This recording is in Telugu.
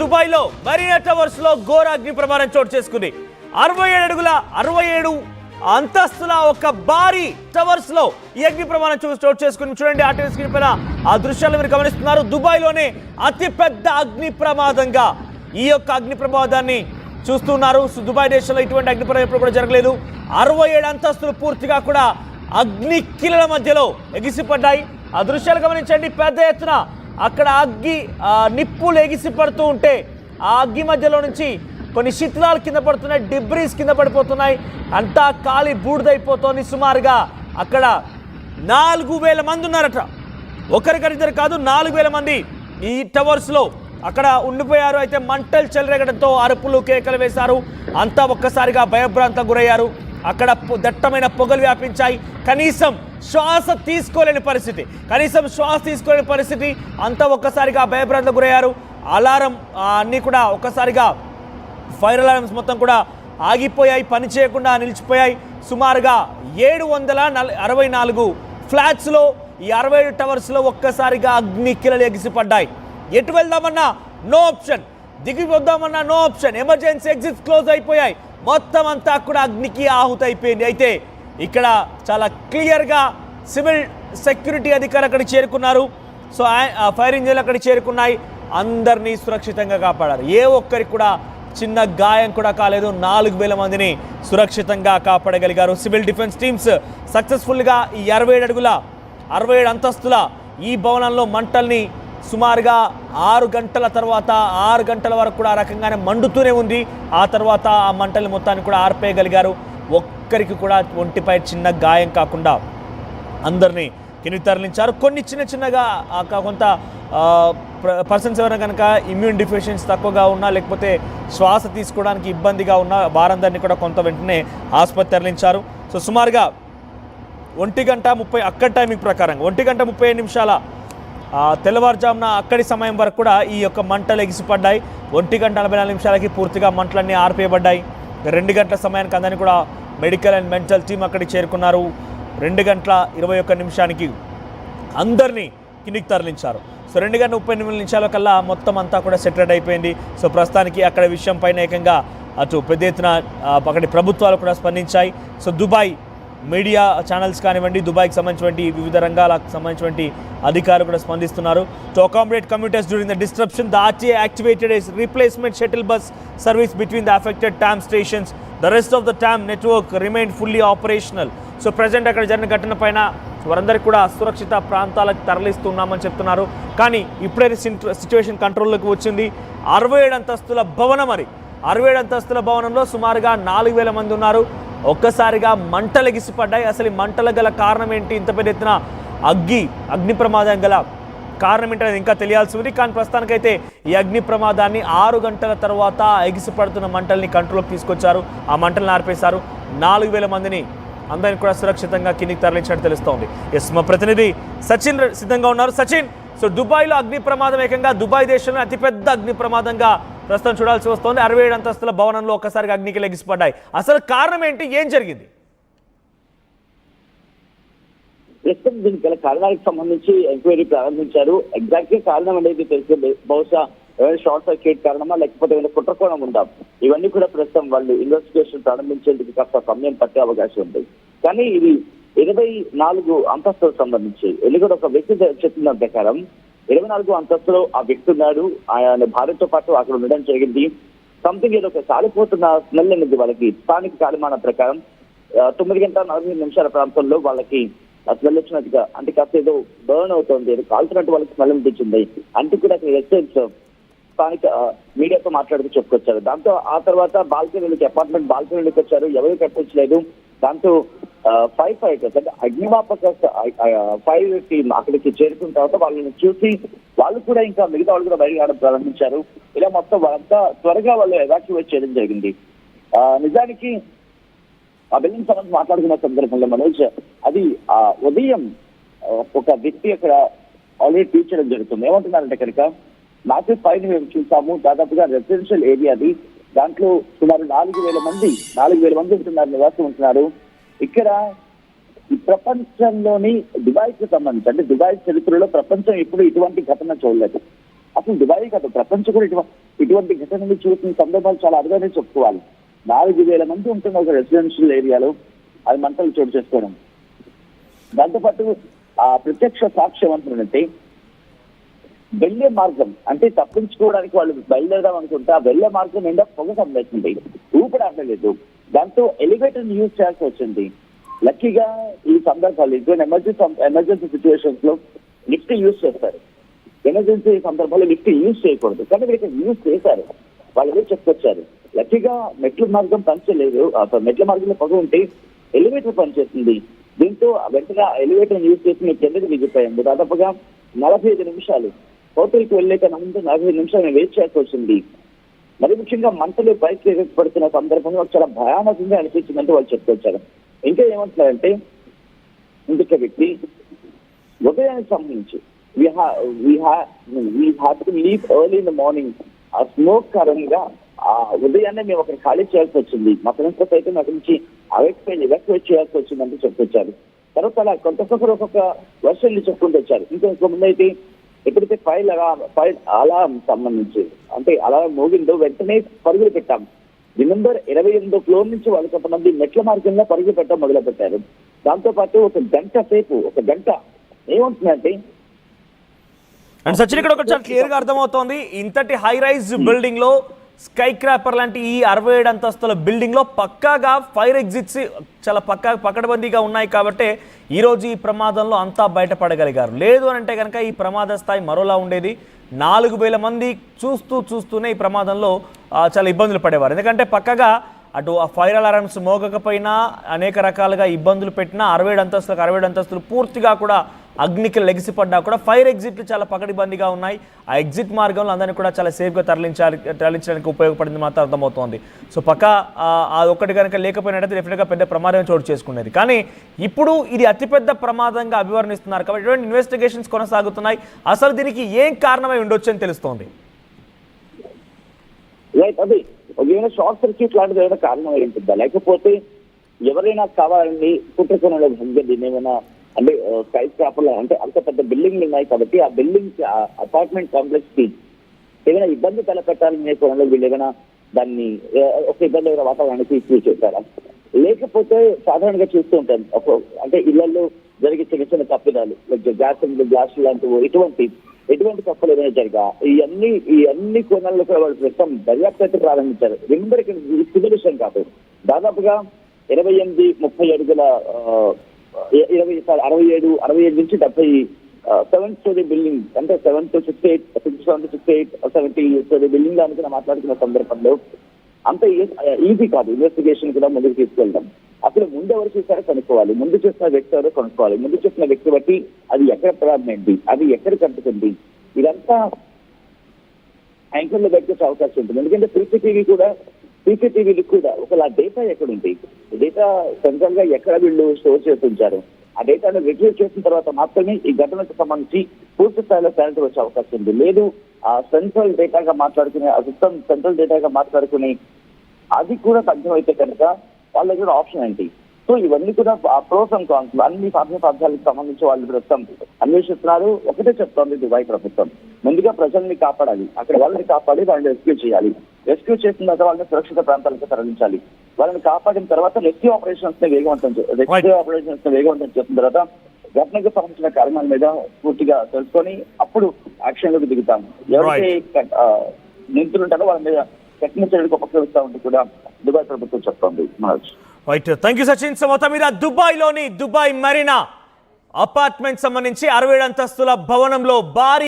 దుబాయ్లో మరీనా టవర్స్ లో ఘోర అగ్ని ప్రమాదం చోటు చేసుకుంది. 67 అడుగుల 67 అంతస్తుల ఒక భారీ టవర్స్ లో ఈ అగ్ని ప్రమాదం చోటు చేసుకుని చూడండి. ఆర్టీవీ స్క్రీన్ పైన ఆ దృశ్యాలు మీరు గమనిస్తున్నారు. దుబాయ్లోనే అతి పెద్ద అగ్ని ప్రమాదంగా ఈ యొక్క అగ్ని ప్రమాదాన్ని చూస్తున్నారు. దుబాయ్ దేశంలో ఇటువంటి అగ్ని ప్రమాదం ఎప్పుడు కూడా జరగలేదు. 67 అంతస్తులు పూర్తిగా కూడా అగ్ని కిలల మధ్యలో ఎగిసిపడ్డాయి. ఆ దృశ్యాలు గమనించండి. పెద్ద ఎత్తున అక్కడ నిప్పులు ఎగిసిపడుతూ ఉంటే ఆ అగ్గి మధ్యలో నుంచి కొన్ని శిథిలాలు కింద పడుతున్నాయి, డిబ్రీస్ కింద పడిపోతున్నాయి, అంతా కాలి బూడిదైపోతోంది. సుమారుగా అక్కడ 4000 మంది ఉన్నారట. ఒకరిద్దరు కాదు, 4000 మంది ఈ టవర్స్లో అక్కడ ఉండిపోయారు. అయితే మంటలు చెలరేగడంతో అరుపులు కేకలు వేశారు. అంతా ఒక్కసారిగా భయభ్రాంతకు గురయ్యారు. అక్కడ దట్టమైన పొగలు వ్యాపించాయి. కనీసం శ్వాస తీసుకోలేని పరిస్థితి. అంతా ఒక్కసారిగా భయభ్రాంతకు గురయ్యారు. అలారం అన్నీ కూడా ఒక్కసారిగా ఫైర్ అలారమ్స్ మొత్తం కూడా ఆగిపోయాయి, పని చేయకుండా నిలిచిపోయాయి. సుమారుగా 764 ఫ్లాట్స్లో ఈ 67 టవర్స్లో ఒక్కసారిగా అగ్ని కిలలు ఎగిసిపడ్డాయి. ఎటు వెళ్దామన్నా నో ఆప్షన్, దిగి వద్దామన్నా no option. Emergency exits close అయిపోయాయి. మొత్తం అంతా కూడా అగ్నికి ఆహుతి అయిపోయింది. అయితే ఇక్కడ చాలా క్లియర్గా సివిల్ సెక్యూరిటీ అధికారులు అక్కడికి చేరుకున్నారు. సో ఫైర్ ఇంజిన్లు అక్కడికి చేరుకున్నాయి. అందరినీ సురక్షితంగా కాపాడారు. ఏ ఒక్కరికి కూడా చిన్న గాయం కూడా కాలేదు. 4000 మందిని సురక్షితంగా కాపాడగలిగారు సివిల్ డిఫెన్స్ టీమ్స్. సక్సెస్ఫుల్గా ఈ 67 అంతస్తుల ఈ భవనంలో మంటల్ని సుమారుగా 6 గంటల తర్వాత 6 గంటల వరకు కూడా ఆ రకంగానే మండుతూనే ఉంది. ఆ తర్వాత ఆ మంటల్ని మొత్తాన్ని కూడా ఆర్పేయగలిగారు. ఒక్కరికి కూడా ఒంటిపై చిన్న గాయం కాకుండా అందరినీ కిందికి తరలించారు. కొన్ని చిన్నగా కొంత పర్సన్స్ ఎవరైనా కనుక ఇమ్యూన్ డిఫిషియన్సీ తక్కువగా ఉన్నా, లేకపోతే శ్వాస తీసుకోవడానికి ఇబ్బందిగా ఉన్న వారందరినీ కూడా కొంత వెంటనే ఆసుపత్రి తరలించారు. సో సుమారుగా 1:30 అక్కడి టైమింగ్ ప్రకారంగా 1:35 తెల్లవారుజామున అక్కడి సమయం వరకు కూడా ఈ యొక్క మంటలు ఎగిసిపడ్డాయి. 1:44 పూర్తిగా మంటలన్నీ ఆర్పేయబడ్డాయి. 2 గంటల సమయానికి అందరినీ కూడా మెడికల్ అండ్ మెంటల్ టీం అక్కడికి చేరుకున్నారు. 2:21 అందరినీ కిందికి తరలించారు. సో 2:30 కల్లా మొత్తం అంతా కూడా సెటిల్ అయిపోయింది. సో ప్రస్తుతానికి అక్కడ విషయం పైన ఏకంగా అటు పెద్ద ఎత్తున అక్కడి ప్రభుత్వాలు కూడా స్పందించాయి. సో దుబాయ్ మీడియా ఛానల్స్ కానివ్వండి, దుబాయ్కి సంబంధించినటువంటి వివిధ రంగాలకు సంబంధించినటువంటి అధికారులు కూడా స్పందిస్తున్నారు. To accommodate commuters during the disruption, the RTA activated a replacement shuttle bus service between the affected TAM stations. The rest of the TAM network remained fully operational. So present అక్కడ జరిగిన ఘటన పైన వారందరికీ కూడా సురక్షిత ప్రాంతాలకు తరలిస్తున్నామని చెప్తున్నారు. కానీ ఇప్పుడైతే సిచ్యువేషన్ కంట్రోల్లోకి వచ్చింది. 67 అంతస్తుల భవనం, 67 అంతస్తుల భవనంలో సుమారుగా 4000 మంది ఉన్నారు. ఒక్కసారిగా మంటలు ఎగిసిపడ్డాయి. అసలు ఈ మంటల గల కారణం ఏంటి, ఇంత పెద్ద ఎత్తున అగ్ని ప్రమాదం గల కారణం ఏంటనేది ఇంకా తెలియాల్సి ఉంది. కానీ ప్రస్తుతానికైతే ఈ అగ్ని ప్రమాదాన్ని 6 గంటల తర్వాత ఎగిసిపడుతున్న మంటల్ని కంట్రోల్కి తీసుకొచ్చారు. ఆ మంటలను ఆర్పేశారు. 4000 మందిని అందరినీ కూడా సురక్షితంగా కిందికి తరలించినట్టు తెలుస్తోంది. ఎస్, మా ప్రతినిధి సచిన్ సిద్ధంగా ఉన్నారు. సచిన్, సో దుబాయ్లో అగ్ని ప్రమాదం ఏకంగా దుబాయ్ దేశంలో అతిపెద్ద అగ్ని ప్రమాదంగా ప్రస్తుతం చూడాల్సి వస్తోంది. 67 అంతస్తుల భవనంలో ఒక్కసారిగా అగ్నికి లెగిసిపడ్డాయి. అసలు కారణం ఏంటి, ఏం జరిగింది? ప్రస్తుతం దీనికి గల కారణాలకు సంబంధించి ఎంక్వైరీ ప్రారంభించారు. ఎగ్జాక్ట్లీ కారణం అనేది తెలిసింది. బహుశా ఏమైనా షార్ట్ సర్క్యూట్ కారణమా, లేకపోతే ఏమైనా కుట్రకోణం ఉందా, ఇవన్నీ కూడా ప్రస్తుతం వాళ్ళు ఇన్వెస్టిగేషన్ ప్రారంభించేందుకు కాస్త సమయం పట్టే అవకాశం ఉంది. కానీ ఇది 24 అంతస్తులకు సంబంధించి వెళ్ళి కూడా ఒక వ్యక్తి చెప్పిన ప్రకారం 24 అంతస్తులో ఆ వ్యక్తి ఉన్నాడు. ఆయన భార్యతో పాటు అక్కడ ఉండడం జరిగింది. సంథింగ్ ఏదో ఒక కాలిపోతున్న స్మెల్ అనేది వాళ్ళకి స్థానిక కాలమాన ప్రకారం 9:45 ప్రాంతంలో వాళ్ళకి ఆ స్మెల్ వచ్చినట్టుగా, అంటే కాస్త ఏదో బర్న్ అవుతుంది, ఏదో కాల్చినట్టు వాళ్ళకి స్మెల్ అనిపించింది అంటూ కూడా రెసిడెంట్స్ స్థానిక మీడియాతో మాట్లాడుతూ చెప్పుకొచ్చారు. దాంతో ఆ తర్వాత అపార్ట్మెంట్ బాల్కనీలోకి వచ్చారు. ఎవరు కట్టించలేదు. దాంతో ఫైర్ ఫైటర్స్ అంటే అగ్నిమాపక ఫైర్ టీమ్ అక్కడికి చేరుకున్న తర్వాత వాళ్ళని చూసి వాళ్ళు కూడా ఇంకా మిగతా వాళ్ళు కూడా బయట రావడం ప్రారంభించారు. ఇలా మొత్తం వాళ్ళంతా త్వరగా వాళ్ళు ఎవాక్యువేట్ చేయడం జరిగింది. నిజానికి ఆ బిల్డింగ్ సంబంధించి మాట్లాడుకున్న సందర్భంలో మనోజ్, అది ఉదయం ఒక వ్యక్తి అక్కడ ఆల్రెడీ ట్వీట్ చేయడం జరుగుతుంది. ఏమంటున్నారంటే కనుక, నాకు పైన మేము చూసాము, దాదాపుగా రెసిడెన్షియల్ ఏరియా అది, దాంట్లో సుమారు 4000 మంది ఉంటున్నారు, నివాసం ఉంటున్నారు. ఇక్కడ ఈ ప్రపంచంలోని దుబాయ్కి సంబంధించి, అంటే దుబాయ్ చరిత్రలో ప్రపంచం ఎప్పుడు ఇటువంటి ఘటన చూడలేదు. అసలు దుబాయ్ కాదు, ప్రపంచం కూడా ఇటువంటి ఘటనలు చూసిన సందర్భాలు చాలా అరుదనే చెప్పుకోవాలి. 4,000 మంది ఉంటున్న ఒక రెసిడెన్షియల్ ఏరియాలో అది మంటలు చోటు చేసుకోవడం. దాంతోపాటు ఆ ప్రత్యక్ష సాక్ష్యం అంటున్నట్టే వెళ్లే మార్గం అంటే తప్పించుకోవడానికి వాళ్ళు బయలుదేరదాం అనుకుంటే ఆ వెళ్లే మార్గం నిండా పొగ సంబంధించింది, ఊపిరాడలేదు. దాంతో ఎలివేటర్ యూజ్ చేయాల్సి వచ్చింది. లక్కీగా ఈ సందర్భాలు ఇటువంటి ఎమర్జెన్సీ సిచ్యువేషన్స్ లో లిఫ్ట్ యూజ్ చేస్తారు. ఎమర్జెన్సీ సందర్భాల్లో లిఫ్ట్ యూజ్ చేయకూడదు, కానీ వీళ్ళకి యూజ్ చేశారు. వాళ్ళు చెప్పుకొచ్చారు. లక్కీగా మెట్ల మార్గం పనిచేయలేదు. మెట్ల మార్గంలో పొగ ఉంటే ఎలివేటర్ పనిచేస్తుంది. దీంతో వెంటనే ఎలివేటర్ యూజ్ చేసి మేము కిందకి దిగిపోయాము. దాదాపుగా 45 నిమిషాలు హోటల్కి వెళ్ళేక ముందు 45 నిమిషాలు మేము వెయిట్ చేయాల్సి వచ్చింది. మరి ముఖ్యంగా మంటలు పైకి పడుతున్న సందర్భంలో చాలా భయానకంగా అనిపించిందంటే వాళ్ళు చెప్పుకొచ్చారు. ఇంకా ఏమంటున్నారంటే ఇంకొక వ్యక్తి ఉదయానికి సంబంధించి we have to leave early in the morning. ఆ స్మోక్ కారణంగా ఆ ఉదయాన్నే మేము అక్కడ ఖాళీ చేయాల్సి వచ్చింది. మా ఫ్రెండ్స్ తో అయితే అక్కడి నుంచి ఎవాక్యుయేట్ చేయాల్సి వచ్చిందని చెప్పుకొచ్చారు. తర్వాత అలా కొంతకొకరు ఒక్కొక్క వర్షన్లు చెప్పుకుంటూ వచ్చారు. ఇంకొక ముందు అయితే ఎప్పుడైతే ఫైర్ అలారం సంబంధించి అంటే అలారం మోగిందో వెంటనే పరుగులు పెట్టాం. రిమెంబర్ 28వ ఫ్లోర్ నుంచి వాళ్ళు కొంతమంది మెట్ల మార్గంలో పరుగులు పెట్టడం మొదలు పెట్టారు. దాంతో పాటు ఒక గంట ఏమంటుందంటే అండ్ సచిన్ ఇక్కడ ఒకటి చాలా క్లియర్ గా అర్థమవుతోంది. ఇంతటి హై రైజ్ బిల్డింగ్ లో స్కై క్రాపర్ లాంటి ఈ 67 అంతస్తుల బిల్డింగ్ లో పక్కాగా ఫైర్ ఎగ్జిట్స్ చాలా పకడ్బందీగా ఉన్నాయి కాబట్టి ఈ రోజు ఈ ప్రమాదంలో అంతా బయటపడగలిగారు. లేదు అని అంటే కనుక ఈ ప్రమాద స్థాయి మరోలా ఉండేది. 4,000 మంది చూస్తూనే ఈ ప్రమాదంలో చాలా ఇబ్బందులు పడేవారు. ఎందుకంటే పక్కగా అటు ఆ ఫైర్ అలారమ్స్ మోగకపోయినా అనేక రకాలుగా ఇబ్బందులు పెట్టినా 67 అంతస్తులు పూర్తిగా కూడా అగ్నికి లెగిసిపడ్డా కూడా ఫైర్ ఎగ్జిట్లు చాలా పకడ్బందీగా ఉన్నాయి. ఆ ఎగ్జిట్ మార్గంలో అందరినీ కూడా చాలా సేఫ్గా తరలించడానికి ఉపయోగపడింది మాత్రం అర్థమవుతోంది. సో అది ఒక్కటి కనుక లేకపోయినట్టయితే డెఫినెట్గా పెద్ద ప్రమాదం చోటు చేసుకునేది. కానీ ఇప్పుడు ఇది అతిపెద్ద ప్రమాదంగా అభివర్ణిస్తున్నారు కాబట్టి ఇటువంటి ఇన్వెస్టిగేషన్స్ కొనసాగుతున్నాయి. అసలు దీనికి ఏం కారణమై ఉండొచ్చు అని తెలుస్తోంది. అది ఏమైనా షార్ట్ సర్క్యూట్ లాంటిది ఏమైనా కారణం ఏంటిద్దా, లేకపోతే ఎవరైనా కావాలని కుట్రకోణంలో దీన్ని ఏమైనా అంటే స్కై స్క్రాపర్లో అంటే అంత పెద్ద బిల్డింగ్లు ఉన్నాయి కాబట్టి ఆ బిల్డింగ్ అపార్ట్మెంట్ కాంప్లెక్స్ కి ఏమైనా ఇబ్బంది తలపెట్టాలనే కోణంలో వీళ్ళు ఏమైనా దాన్ని ఒక ఇబ్బంది వాతావరణానికి తీసుకొచ్చేస్తారా, లేకపోతే సాధారణంగా చూస్తూ ఉంటాం అంటే ఇళ్లలో జరిగే చిన్న చిన్న తప్పిదాలు గ్లాస్ లాంటివి ఎటువంటి తప్పులు ఏమైనా జరిగా ఈ అన్ని కోణాల్లో కూడా వాళ్ళు ప్రస్తుతం దర్యాప్తు ప్రారంభించారు. రిమెంబర్ ఇక్కడ సివిల్ విషయం కాదు, దాదాపుగా 28-30 అడుగుల 67 నుంచి 70 7th స్టోరీ బిల్డింగ్ అంటే 7 to 68, 70 స్టోరీ బిల్డింగ్ దానికి మాట్లాడుతున్న సందర్భంలో అంత ఈజీ కాదు ఇన్వెస్టిగేషన్ కూడా ముందుకు తీసుకెళ్తాం. అసలు ముందు ఎవరు చూసారో కనుక్కోవాలి, ముందు చూసిన వ్యక్తి ఎవరో కనుక్కోవాలి, ముందు చూసిన వ్యక్తి బట్టి అది ఎక్కడ ప్రారంభమైంది, అది ఎక్కడ కట్టుకుంది, ఇదంతా యాంకర్లో పెట్టే అవకాశం ఉంటుంది. ఎందుకంటే సీసీటీవీలు కూడా ఒకలా డేటా ఎక్కడుంది, డేటా సెంట్రల్ గా ఎక్కడ వీళ్ళు స్టోర్ చేసి ఉంచారు, ఆ డేటాను రిట్రీవ్ చేసిన తర్వాత మాత్రమే ఈ ఘటనకు సంబంధించి పూర్తి స్థాయిలో క్లారిటీ వచ్చే అవకాశం ఉంది. లేదు ఆ సెంట్రల్ డేటాగా మాట్లాడుకునే ఆ సిస్టమ్ సెంట్రల్ డేటాగా మాట్లాడుకుని అది కూడా సాధ్యమైతే కనుక వాళ్ళ దగ్గర ఆప్షన్ ఏంటి. సో ఇవన్నీ కూడా ప్రోస్ అండ్ కాన్స్ అన్ని సాధ్యాలకు సంబంధించి వాళ్ళు ప్రస్తుతం అన్వేషిస్తున్నారు. ఒకటే చెప్తోంది దుబాయ్ ప్రభుత్వం, ముందుగా ప్రజల్ని కాపాడాలి, అక్కడ వాళ్ళని కాపాడి వాళ్ళని రెస్క్యూ చేయాలి, రెస్క్యూ చేసిన తర్వాత వాళ్ళని సురక్షిత ప్రాంతాలకు తరలించాలి, వాళ్ళని కాపాడిన తర్వాత రెస్క్యూ ఆపరేషన్స్ ని వేగవంతం చేసిన తర్వాత ఘటనకు సంబంధించిన కారణాల మీద పూర్తిగా తెలుసుకొని అప్పుడు యాక్షన్ లోకి దిగుతాం. ఎవరైతే నిందితులుంటారో వాళ్ళ మీద కఠిన చర్యలకు ఉపయోగిస్తా ఉంటే కూడా దుబాయ్ ప్రభుత్వం చెప్తోంది. Right, thank you Sachin. So మొత్తం మీద దుబాయ్ మరీనా అపార్ట్మెంట్ సంబంధించి 67 అంతస్తుల భవనంలో భారీ